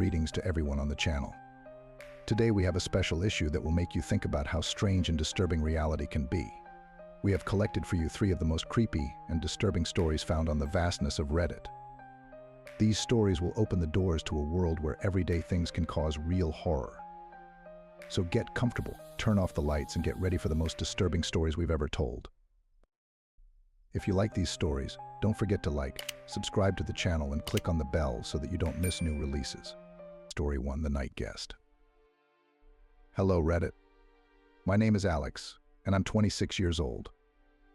Greetings to everyone on the channel. Today we have a special issue that will make you think about how strange and disturbing reality can be. We have collected for you 3 of the most creepy and disturbing stories found on the vastness of Reddit. These stories will open the doors to a world where everyday things can cause real horror. So get comfortable, turn off the lights, and get ready for the most disturbing stories we've ever told. If you like these stories, don't forget to like, subscribe to the channel, and click on the bell so that you don't miss new releases. Story 1: The Night Guest. Hello Reddit. My name is Alex, and I'm 26 years old.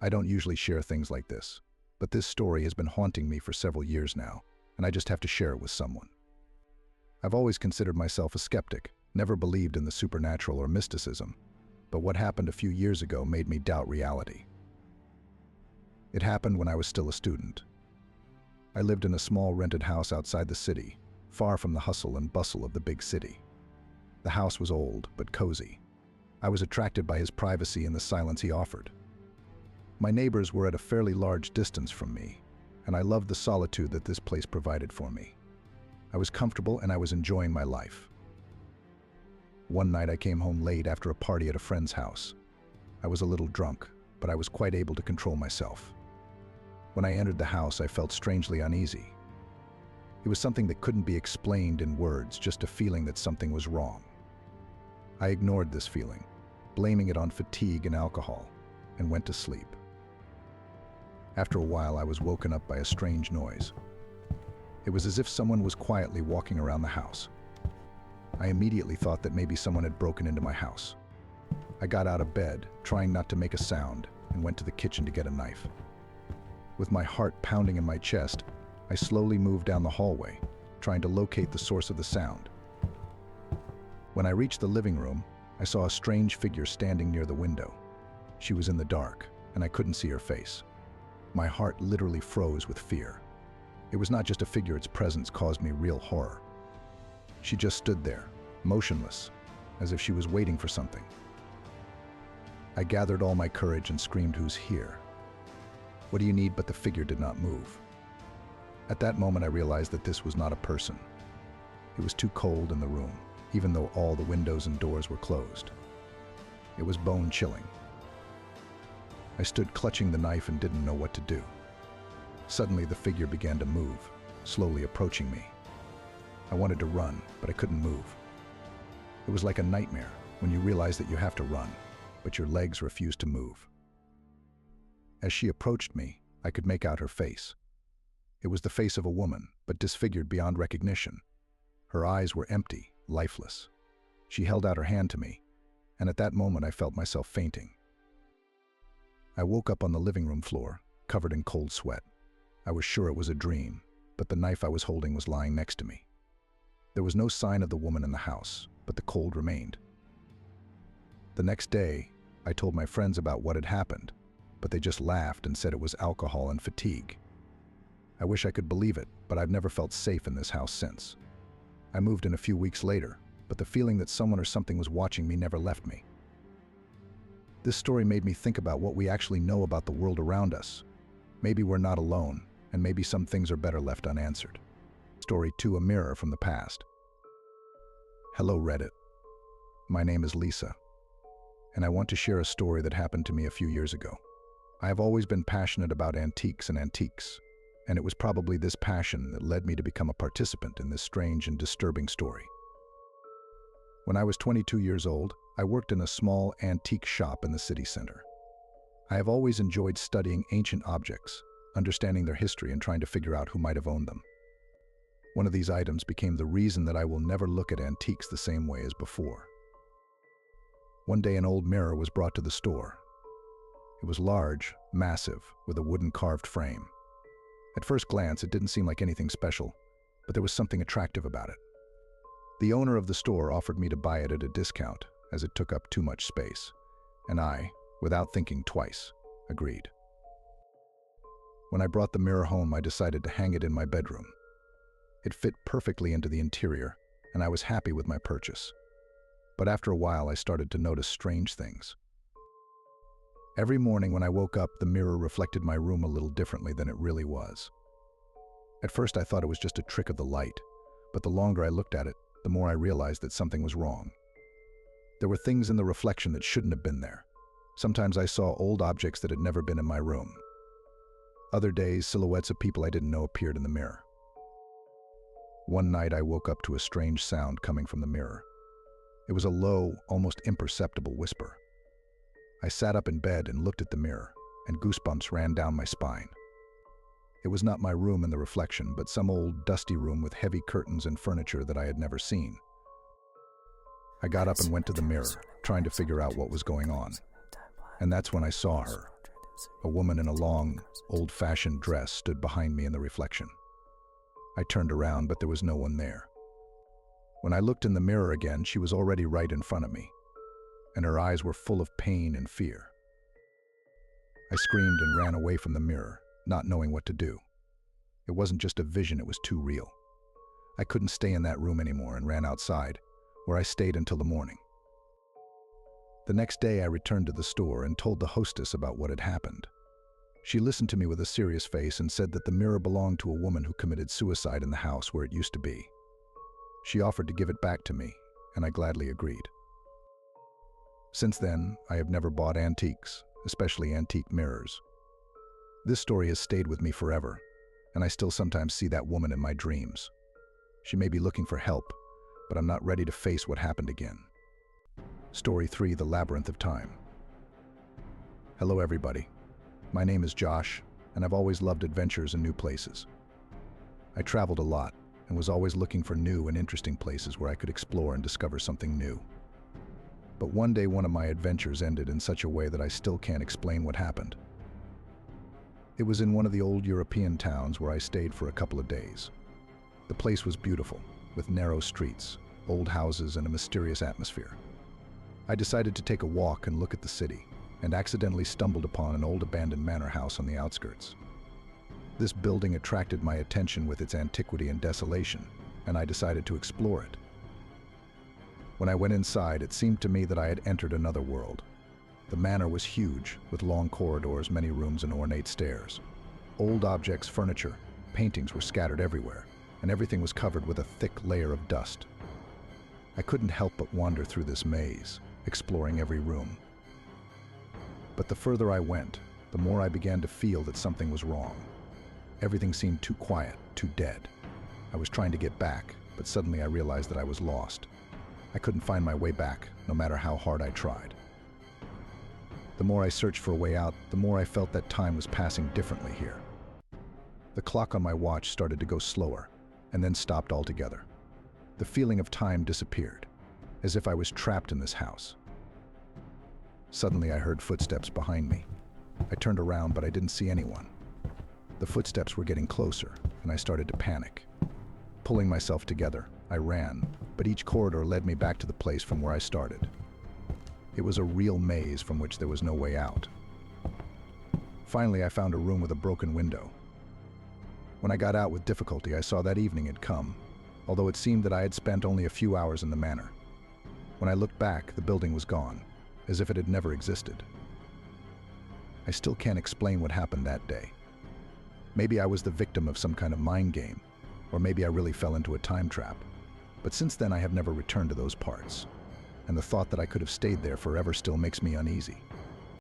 I don't usually share things like this, but this story has been haunting me for several years now, and I just have to share it with someone. I've always considered myself a skeptic, never believed in the supernatural or mysticism, but what happened a few years ago made me doubt reality. It happened when I was still a student. I lived in a small rented house outside the city, far from the hustle and bustle of the big city. The house was old, but cozy. I was attracted by his privacy and the silence he offered. My neighbors were at a fairly large distance from me, and I loved the solitude that this place provided for me. I was comfortable and I was enjoying my life. One night I came home late after a party at a friend's house. I was a little drunk, but I was quite able to control myself. When I entered the house, I felt strangely uneasy. It was something that couldn't be explained in words, just a feeling that something was wrong. I ignored this feeling, blaming it on fatigue and alcohol, and went to sleep. After a while, I was woken up by a strange noise. It was as if someone was quietly walking around the house. I immediately thought that maybe someone had broken into my house. I got out of bed, trying not to make a sound, and went to the kitchen to get a knife. With my heart pounding in my chest, I slowly moved down the hallway, trying to locate the source of the sound. When I reached the living room, I saw a strange figure standing near the window. She was in the dark, and I couldn't see her face. My heart literally froze with fear. It was not just a figure, its presence caused me real horror. She just stood there, motionless, as if she was waiting for something. I gathered all my courage and screamed, "Who's here?" "What do you need?" But the figure did not move. At that moment I realized that this was not a person. It was too cold in the room, even though all the windows and doors were closed. It was bone-chilling. I stood clutching the knife and didn't know what to do. Suddenly the figure began to move, slowly approaching me. I wanted to run, but I couldn't move. It was like a nightmare when you realize that you have to run, but your legs refused to move. As she approached me, I could make out her face. It was the face of a woman, but disfigured beyond recognition. Her eyes were empty, lifeless. She held out her hand to me, and at that moment I felt myself fainting. I woke up on the living room floor, covered in cold sweat. I was sure it was a dream, but the knife I was holding was lying next to me. There was no sign of the woman in the house, but the cold remained. The next day, I told my friends about what had happened, but they just laughed and said it was alcohol and fatigue. I wish I could believe it, but I've never felt safe in this house since. I moved in a few weeks later, but the feeling that someone or something was watching me never left me. This story made me think about what we actually know about the world around us. Maybe we're not alone, and maybe some things are better left unanswered. Story 2: A Mirror from the Past. Hello Reddit. My name is Lisa, and I want to share a story that happened to me a few years ago. I have always been passionate about antiques, and it was probably this passion that led me to become a participant in this strange and disturbing story. When I was 22 years old, I worked in a small antique shop in the city center. I have always enjoyed studying ancient objects, understanding their history, and trying to figure out who might have owned them. One of these items became the reason that I will never look at antiques the same way as before. One day an old mirror was brought to the store. It was large, massive, with a wooden carved frame. At first glance, it didn't seem like anything special, but there was something attractive about it. The owner of the store offered me to buy it at a discount, as it took up too much space, and I, without thinking twice, agreed. When I brought the mirror home, I decided to hang it in my bedroom. It fit perfectly into the interior, and I was happy with my purchase. But after a while, I started to notice strange things. Every morning when I woke up, the mirror reflected my room a little differently than it really was. At first I thought it was just a trick of the light, But the longer I looked at it, the more I realized that something was wrong. There were things in the reflection that shouldn't have been there. Sometimes I saw old objects that had never been in my room. Other days, silhouettes of people I didn't know appeared in the mirror. One night I woke up to a strange sound coming from the mirror. It was a low, almost imperceptible whisper. I sat up in bed and looked at the mirror, and goosebumps ran down my spine. It was not my room in the reflection, but some old, dusty room with heavy curtains and furniture that I had never seen. I got up and went to the mirror, trying to figure out what was going on. And that's when I saw her. A woman in a long, old-fashioned dress stood behind me in the reflection. I turned around, but there was no one there. When I looked in the mirror again, she was already right in front of me, and her eyes were full of pain and fear. I screamed and ran away from the mirror, not knowing what to do. It wasn't just a vision, it was too real. I couldn't stay in that room anymore and ran outside, where I stayed until the morning. The next day I returned to the store and told the hostess about what had happened. She listened to me with a serious face and said that the mirror belonged to a woman who committed suicide in the house where it used to be. She offered to give it back to me, and I gladly agreed. Since then, I have never bought antiques, especially antique mirrors. This story has stayed with me forever, and I still sometimes see that woman in my dreams. She may be looking for help, but I'm not ready to face what happened again. Story 3: The Labyrinth of Time. Hello everybody. My name is Josh, and I've always loved adventures and new places. I traveled a lot and was always looking for new and interesting places where I could explore and discover something new. But one day one of my adventures ended in such a way that I still can't explain what happened. It was in one of the old European towns where I stayed for a couple of days. The place was beautiful, with narrow streets, old houses, and a mysterious atmosphere. I decided to take a walk and look at the city, and accidentally stumbled upon an old abandoned manor house on the outskirts. This building attracted my attention with its antiquity and desolation, and I decided to explore it. When I went inside, it seemed to me that I had entered another world. The manor was huge, with long corridors, many rooms, and ornate stairs. Old objects, furniture, paintings were scattered everywhere, and everything was covered with a thick layer of dust. I couldn't help but wander through this maze, exploring every room. But the further I went, the more I began to feel that something was wrong. Everything seemed too quiet, too dead. I was trying to get back, but suddenly I realized that I was lost. I couldn't find my way back, no matter how hard I tried. The more I searched for a way out, the more I felt that time was passing differently here. The clock on my watch started to go slower, and then stopped altogether. The feeling of time disappeared, as if I was trapped in this house. Suddenly I heard footsteps behind me. I turned around, but I didn't see anyone. The footsteps were getting closer, and I started to panic. Pulling myself together, I ran, but each corridor led me back to the place from where I started. It was a real maze from which there was no way out. Finally, I found a room with a broken window. When I got out with difficulty, I saw that evening had come, although it seemed that I had spent only a few hours in the manor. When I looked back, the building was gone, as if it had never existed. I still can't explain what happened that day. Maybe I was the victim of some kind of mind game, or maybe I really fell into a time trap. But since then I have never returned to those parts, and the thought that I could have stayed there forever still makes me uneasy.